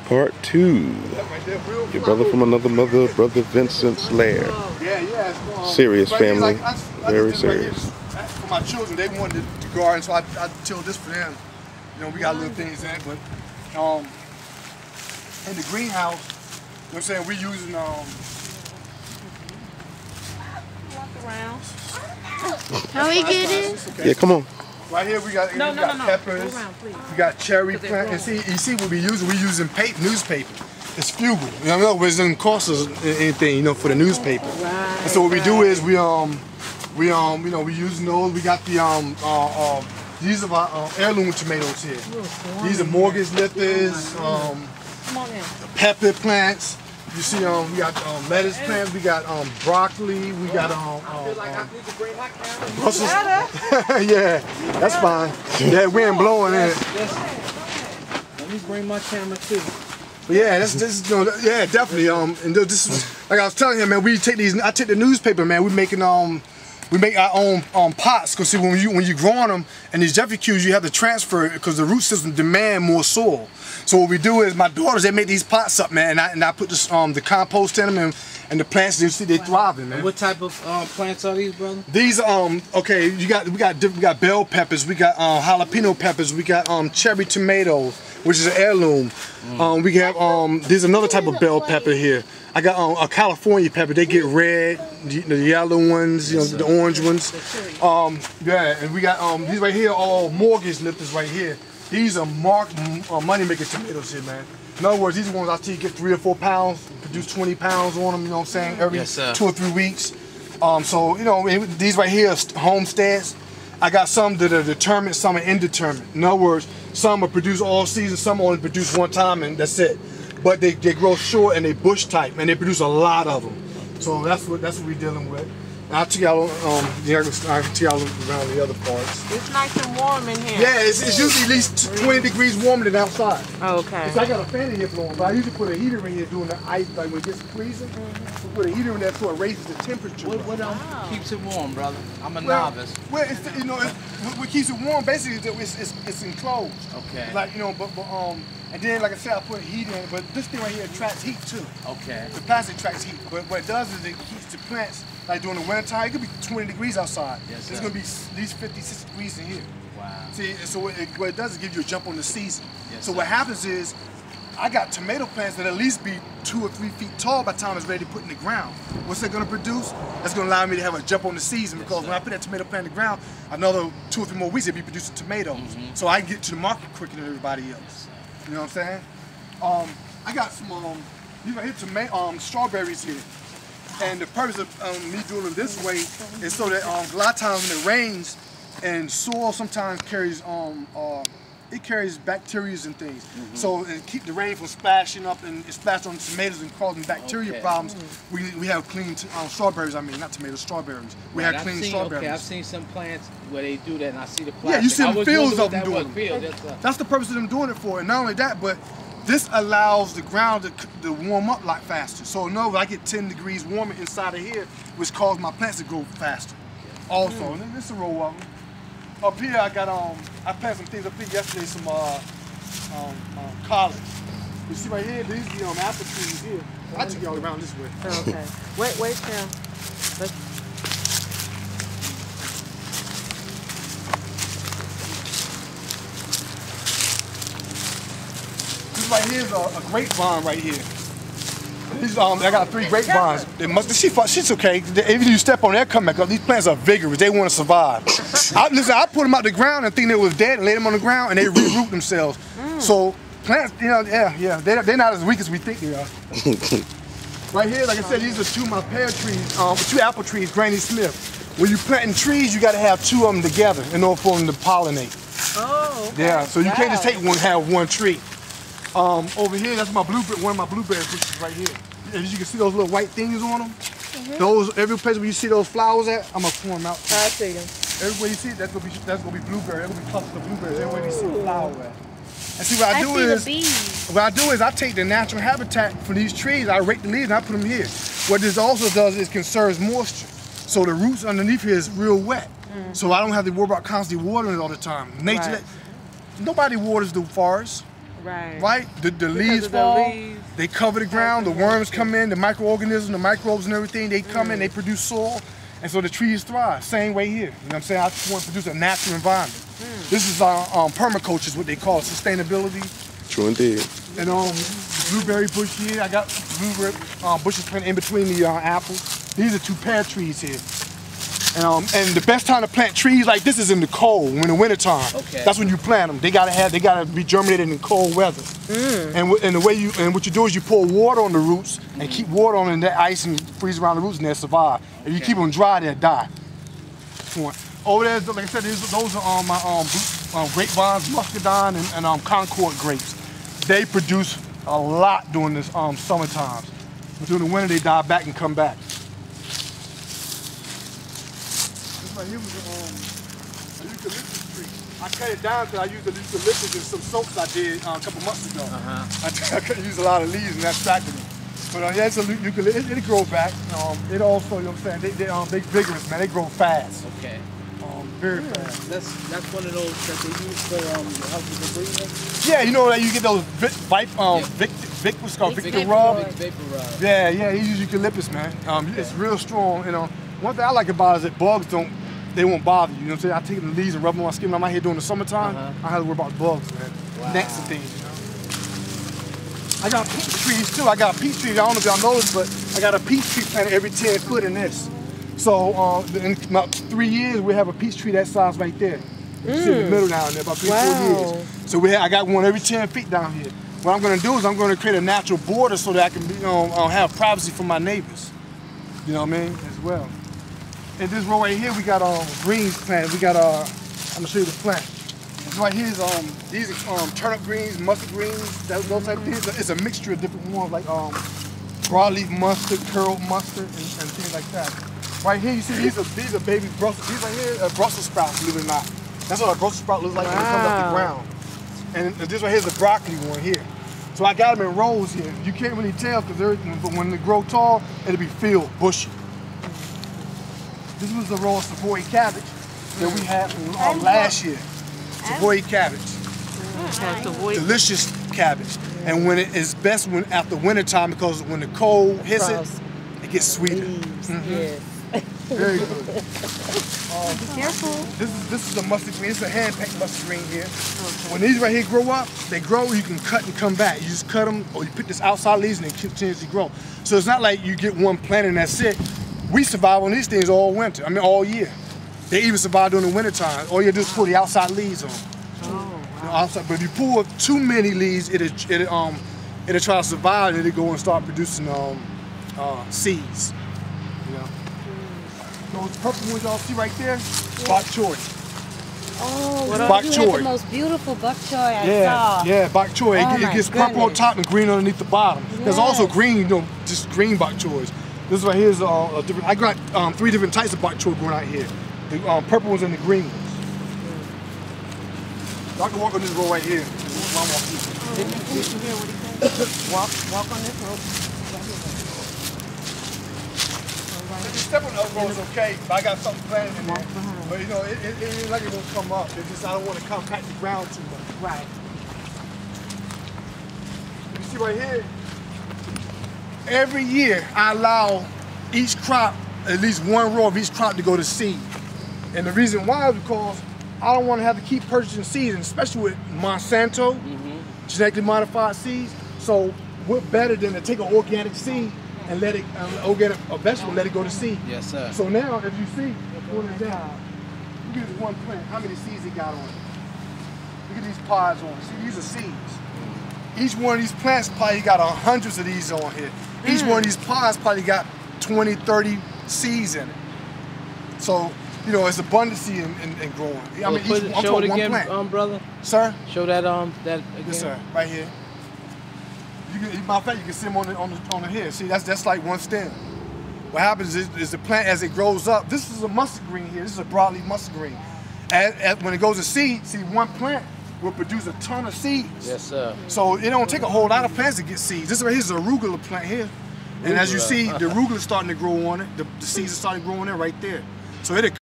Part 2. Your brother from another mother, brother Vincent's lair. Serious family, very serious. For my children, they wanted to garden, so I tilled this for them. You know, we got little things in it, but in the greenhouse, you know what I'm saying, we're using Walk around. How we get it? Yeah, come on. Right here we got peppers, we got cherry plant, and you see what we're using newspaper. It's fugal. You know, it doesn't cost us anything, you know, for the newspaper. Right, and so what we do is we using those. We got the these are our heirloom tomatoes here. These are mortgage lifters, pepper plants. You see, we got lettuce plants, we got broccoli, we got Brussels. Yeah, that's fine. Yeah, wind blowing in it. Let me bring my camera too. But yeah, yeah, definitely. And this is, like I was telling him, man, we take these. I take the newspaper, man. We make our own pots. Cause see, when you growing them and these Jeffrey Qs, you have to transfer it because the root system demand more soil. So what we do is my daughters, they make these pots up, man, and I put this, the compost in them and the plants. You see, they thriving, man. And what type of plants are these, brother? These okay, we got bell peppers, we got jalapeno peppers, we got cherry tomatoes, which is an heirloom. We have there's another type of bell pepper here. I got a California pepper. They get red, the yellow ones, you know, the orange ones. Yeah, and we got these right here, all mortgage lifters right here. These are money making tomatoes here, man. In other words, these ones I see get 3 or 4 pounds, produce 20 pounds on them. You know what I'm saying? Every 2 or 3 weeks. So you know, these right here are homesteads. I got some that are determined, some are indeterminate. In other words, some are produced all season, some only produce one time, and that's it. But they grow short and they bush type, and they produce a lot of them. So that's what we're dealing with. And I'll take y'all I can take y'all around the other parts. It's nice and warm in here. Yeah, it's usually at least 20 degrees warmer than outside. Oh, okay. So I got a fan in here blowing, but I usually put a heater in here doing the ice, like when it gets freezing. We put a heater in there so it raises the temperature. What keeps it warm, brother? I'm a novice. Well, it's, you know, what keeps it warm basically it's enclosed. Okay. Like, you know, and then, like I said, I put heat in it, but this thing right here attracts heat too. Okay. The plastic attracts heat, but what it does is it keeps the plants, like during the winter time, it could be 20 degrees outside. Yes, it's going to be at least 50, 60 degrees in here. Wow. See, so what it does is give you a jump on the season. Yes, so what happens is, I got tomato plants that at least be 2 or 3 feet tall by the time it's ready to put in the ground. What's that going to produce? That's going to allow me to have a jump on the season, because when I put that tomato plant in the ground, another 2 or 3 more weeks it'll be producing tomatoes. So I can get to the market quicker than everybody else. You know what I'm saying? I got some these right here, strawberries here. And the purpose of me doing them this way is so that a lot of times when it rains and soil sometimes carries it carries bacteria and things. So it keep the rain from splashing up and it splashed on the tomatoes and causing bacteria problems. We have clean strawberries. I mean, not tomatoes, strawberries. We have clean strawberries. Okay, I've seen some plants where they do that, and I see the plastic. Yeah, you see them fields of them doing it. That's the purpose of them doing it for. And not only that, but this allows the ground to warm up a lot faster. So no, I get 10 degrees warmer inside of here, which causes my plants to grow faster. Also, and this is a row of them. Up here, I got I planted some things up here yesterday, some collards. You see right here, these are the apple trees here. I took y'all around this way. Okay. Wait, Sam. This right here is a grapevine right here. These, I got 3 grapevines. She's okay. Even if you step on that, come back up. These plants are vigorous. They want to survive. I put them out the ground and think they was dead and laid them on the ground and they reroot themselves. So plants, you know, yeah, they're not as weak as we think they are. Right here, like I said, these are 2 of my pear trees, 2 apple trees, Granny Smith. When you're planting trees, you got to have 2 of them together in order for them to pollinate. Oh, okay. Yeah, so you can't just take one and have 1 tree. Over here, that's my blueberry, one of my blueberry bushes right here. As you can see those little white things on them, those, every place where you see those flowers at, I'm gonna pull them out. I see them. Everywhere you see it, that's gonna be blueberry. That's gonna be clusters of blueberries. Everywhere you see the flower at. And see what I do is I take the natural habitat for these trees, I rake the leaves and I put them here. What this also does is conserves moisture. So the roots underneath here is real wet. So I don't have to worry about constantly watering it all the time. Nature, nobody waters the forest. Right? The leaves fall, they cover the ground, the worms come in, the microorganisms, the microbes and everything, they come in, they produce soil, and so the trees thrive. Same way here. You know what I'm saying? I just want to produce a natural environment. This is permaculture is what they call it, sustainability. True indeed. And blueberry bush here, I got blueberry bushes planted in between the apples. These are 2 pear trees here. And the best time to plant trees like this is in the cold, in the wintertime. Okay. That's when you plant them. They gotta be germinated in cold weather. And what you do is you pour water on the roots and keep water on and that ice and freeze around the roots and they'll survive. If you keep them dry, they'll die. Over there, like I said, those are my grapevines, muscadine, and Concord grapes. They produce a lot during this summertime. But during the winter, they die back and come back. This right here was a eucalyptus tree. I cut it down because I used the eucalyptus in some soaps I did a couple months ago. I couldn't use a lot of leaves and that distracted me. But yeah, it's a eucalyptus. It grows back. It also, you know what I'm saying, they're vigorous, man. They grow fast. Okay. Very fast. That's one of those that they use for help with the breathing? Yeah, you know that you get those what's called Victor rub. Yeah, he uses eucalyptus, man. It's real strong. You know, one thing I like about it is that bugs won't bother you. You know what I'm saying? I take the leaves and rub them on my skin. I'm out here during the summertime. I don't have to worry about bugs, man. Gnats and things, you know. I got peach trees too. I got peach trees. I don't know if y'all know this, but I got a peach tree planted every 10 foot in this. So in about 3 years, we have a peach tree that size right there. You see in the middle down there, about 3-4 years. So I got one every 10 feet down here. What I'm going to do is I'm going to create a natural border so that I can have privacy from my neighbors. You know what I mean? As well. In this row right here, we got greens planted. We got I'm going to show you the plant. This right here is these are turnip greens, mustard greens, those type of things. It's a mixture of different ones like broadleaf mustard, curled mustard, and things like that. Right here, you see these are baby Brussels. These right here are Brussels sprouts, believe it or not. That's what a Brussels sprout looks like when it comes off the ground. And this right here is a broccoli one here. So I got them in rows here. You can't really tell but when they grow tall, it'll be filled, bushy. This was the row of Savoy cabbage that we had from last year. Savoy cabbage. Delicious cabbage. And when it is best after winter time because when the cold hits it gets sweeter. Yes. Very good. Be careful. This is a mustard green. It's a hand-packed mustard green here. When these right here grow up, you can cut and come back. You just cut them, or you put this outside leaves and they continuously grow. So it's not like you get one plant and that's it. We survive on these things all winter. I mean, all year. They even survive during the winter time. All you do is pull the outside leaves on. But if you pull too many leaves, it'll try to survive and it'll go and start producing seeds. You know. Those purple ones y'all see right there, bok choy. Oh, bok you choy. had the most beautiful bok choy I saw. Yeah, bok choy. It gets purple on top and green underneath the bottom. There's also green, just green bok choys. This right here is a different. I got 3 different types of bok choy growing out here. The purple ones and the green ones. So I can walk on this road right here. Walk on this road. If you step on the other road, it's okay, but I got something planted in there. But you know, it ain't like it won't come up. It's just I don't want to compact the ground too much. Right. You see right here, every year I allow each crop, at least one row of each crop to go to seed. And the reason why is because I don't want to have to keep purchasing seeds, and especially with Monsanto, genetically modified seeds. So what better than to take an organic seed and let it, a vegetable, let it go to seed. Yes, sir. So now, if you see, going down, look at this one plant, how many seeds it got on it. Look at these pods on it. See, these are seeds. Each one of these plants probably got hundreds of these on here. Each one of these pods probably got 20, 30 seeds in it. So, you know, it's abundancy in growing. I mean, I'm show it one again, plant. brother. Sir? Show that that again. Yes, sir. Right here. Matter of fact, you can see them on the here. See, that's like one stem. What happens is the plant, as it grows up, this is a mustard green here. This is a broadleaf mustard green. When it goes to seed, see, one plant will produce a ton of seeds. Yes, sir. So it don't take a whole lot of plants to get seeds. This right here is a arugula plant here. And as you see, the arugula is starting to grow on it. The seeds are starting to grow on it right there. So it'll